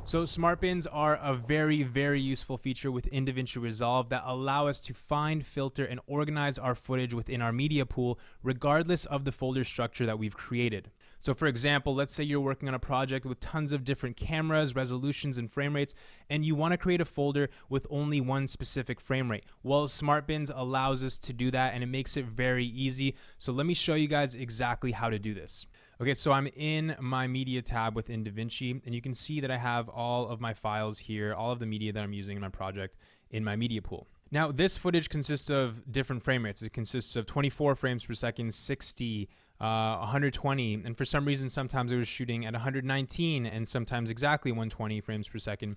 So smart bins are a very, very useful feature within DaVinci Resolve that allow us to find, filter, and organize our footage within our media pool, regardless of the folder structure that we've created. So for example, let's say you're working on a project with tons of different cameras, resolutions, and frame rates, and you want to create a folder with only one specific frame rate. Well, smart bins allows us to do that, and it makes it very easy. So let me show you guys exactly how to do this. Okay, so I'm in my media tab within DaVinci, and you can see that I have all of my files here, all of the media that I'm using in my project in my media pool. Now, this footage consists of different frame rates. It consists of 24 frames per second, 60, 120, and for some reason, sometimes it was shooting at 119 and sometimes exactly 120 frames per second.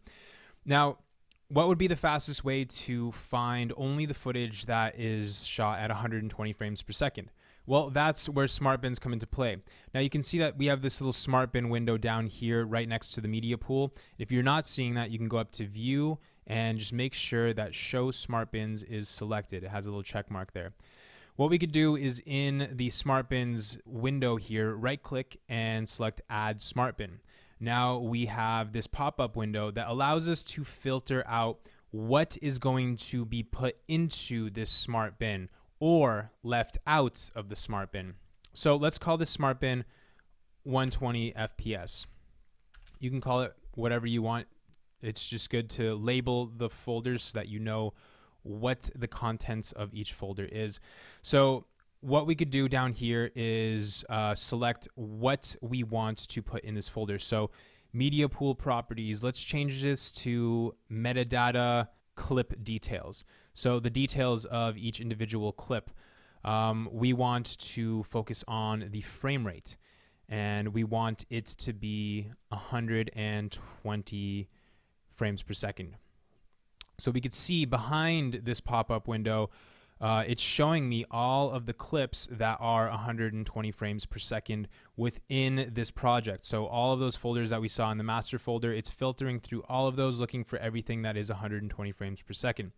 Now, what would be the fastest way to find only the footage that is shot at 120 frames per second? Well, that's where smart bins come into play. Now you can see that we have this little smart bin window down here right next to the media pool. If you're not seeing that, you can go up to view and just make sure that show smart bins is selected. It has a little check mark there. What we could do is in the smart bins window here, right click and select add smart bin. Now we have this pop-up window that allows us to filter out what is going to be put into this smart bin or left out of the smart bin. So let's call this smart bin 120 FPS. You can call it whatever you want. It's just good to label the folders so that you know what the contents of each folder is. So what we could do down here is select what we want to put in this folder. So media pool properties, let's change this to metadata clip details. So the details of each individual clip, we want to focus on the frame rate, and we want it to be 120 frames per second. So we could see behind this pop-up window, it's showing me all of the clips that are 120 frames per second within this project. So all of those folders that we saw in the master folder, it's filtering through all of those, looking for everything that is 120 frames per second.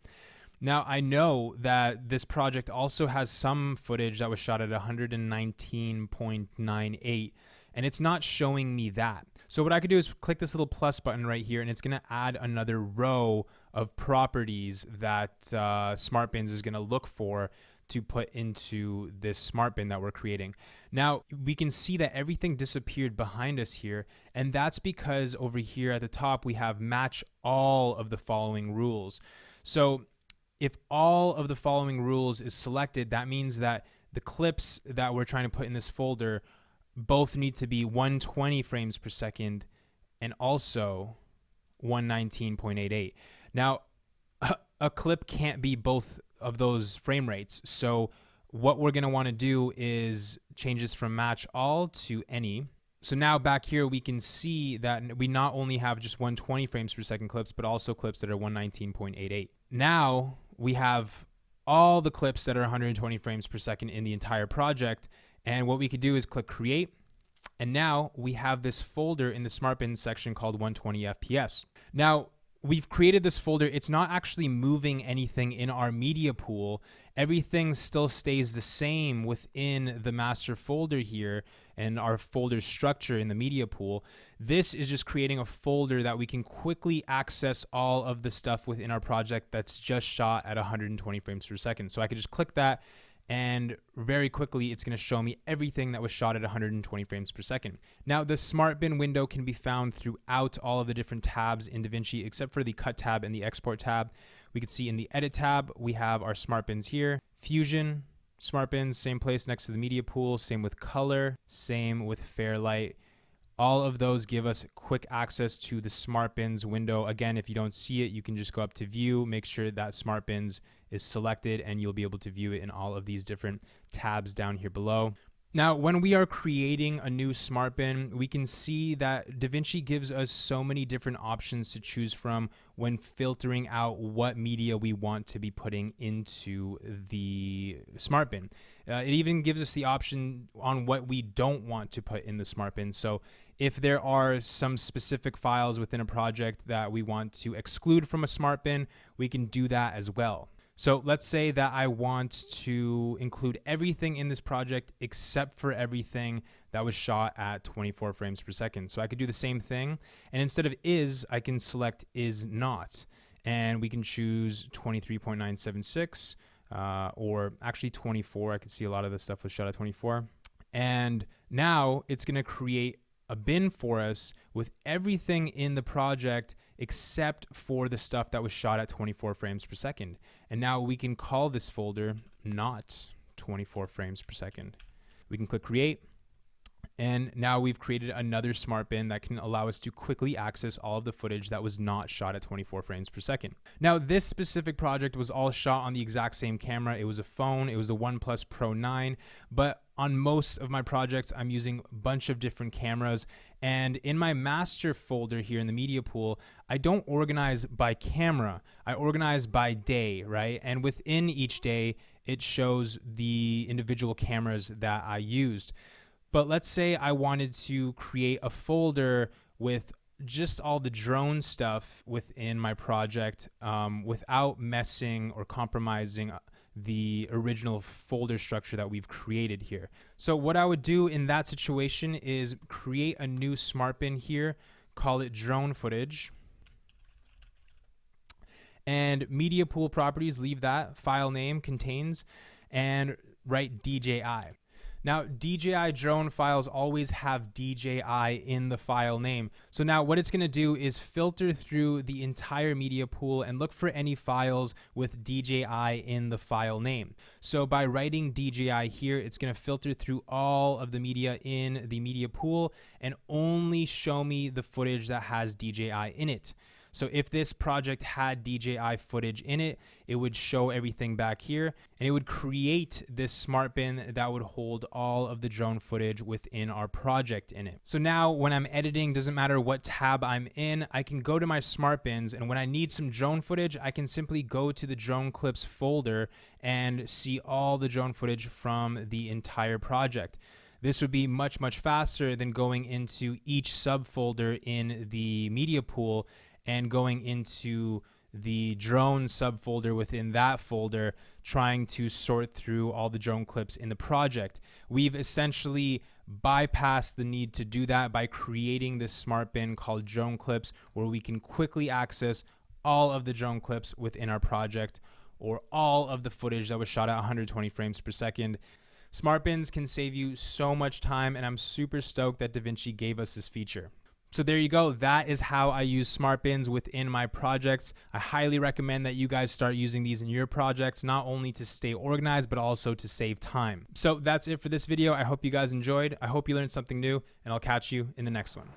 Now, I know that this project also has some footage that was shot at 119.98, and it's not showing me that. So what I could do is click this little plus button right here, and it's going to add another row of properties that smart bins is going to look for to put into this smart bin that we're creating. Now, we can see that everything disappeared behind us here, and that's because over here at the top, we have match all of the following rules. So if all of the following rules is selected, that means that the clips that we're trying to put in this folder both need to be 120 frames per second and also 119.88. Now, a clip can't be both of those frame rates. So what we're going to want to do is change this from match all to any. So now back here, we can see that we not only have just 120 frames per second clips, but also clips that are 119.88. Now we have all the clips that are 120 frames per second in the entire project. And what we could do is click create. And now we have this folder in the smart bin section called 120 FPS. Now we've created this folder. It's not actually moving anything in our media pool. Everything still stays the same within the master folder here and our folder structure in the media pool. This is just creating a folder that we can quickly access all of the stuff within our project that's just shot at 120 frames per second. So I could just click that, and very quickly it's going to show me everything that was shot at 120 frames per second. Now, the smart bin window can be found throughout all of the different tabs in DaVinci, except for the cut tab and the export tab. We can see in the edit tab, we have our smart bins here. Fusion, smart bins, same place next to the media pool, same with color, same with Fairlight. All of those give us quick access to the smart bins window. Again, if you don't see it, you can just go up to view, make sure that smart bins is selected, and you'll be able to view it in all of these different tabs down here below. Now, when we are creating a new smart bin, we can see that DaVinci gives us so many different options to choose from when filtering out what media we want to be putting into the smart bin. It even gives us the option on what we don't want to put in the smart bin. So if there are some specific files within a project that we want to exclude from a smart bin, we can do that as well. So let's say that I want to include everything in this project except for everything that was shot at 24 frames per second. So I could do the same thing, and instead of is, I can select is not, and we can choose 23.976 or actually 24. I could see a lot of this stuff was shot at 24. And now it's going to create a bin for us with everything in the project except for the stuff that was shot at 24 frames per second. And now we can call this folder not 24 frames per second. We can click create. And now we've created another smart bin that can allow us to quickly access all of the footage that was not shot at 24 frames per second. Now, this specific project was all shot on the exact same camera. It was a phone. It was the OnePlus Pro 9. But on most of my projects, I'm using a bunch of different cameras. And in my master folder here in the media pool, I don't organize by camera. I organize by day, right? And within each day, it shows the individual cameras that I used. But let's say I wanted to create a folder with just all the drone stuff within my project without messing or compromising the original folder structure that we've created here. So what I would do in that situation is create a new smart bin here, call it drone footage. And media pool properties, leave that, file name contains, and write DJI. Now, DJI drone files always have DJI in the file name. So now what it's going to do is filter through the entire media pool and look for any files with DJI in the file name. So by writing DJI here, it's going to filter through all of the media in the media pool and only show me the footage that has DJI in it. So if this project had DJI footage in it, it would show everything back here, and it would create this smart bin that would hold all of the drone footage within our project in it. So now when I'm editing, doesn't matter what tab I'm in, I can go to my smart bins, and when I need some drone footage, I can simply go to the drone clips folder and see all the drone footage from the entire project. This would be much, much faster than going into each subfolder in the media pool and going into the drone subfolder within that folder, trying to sort through all the drone clips in the project. We've essentially bypassed the need to do that by creating this smart bin called drone clips, where we can quickly access all of the drone clips within our project or all of the footage that was shot at 120 frames per second. Smart bins can save you so much time, and I'm super stoked that DaVinci gave us this feature. So there you go. That is how I use smart bins within my projects. I highly recommend that you guys start using these in your projects, not only to stay organized, but also to save time. So that's it for this video. I hope you guys enjoyed. I hope you learned something new, and I'll catch you in the next one.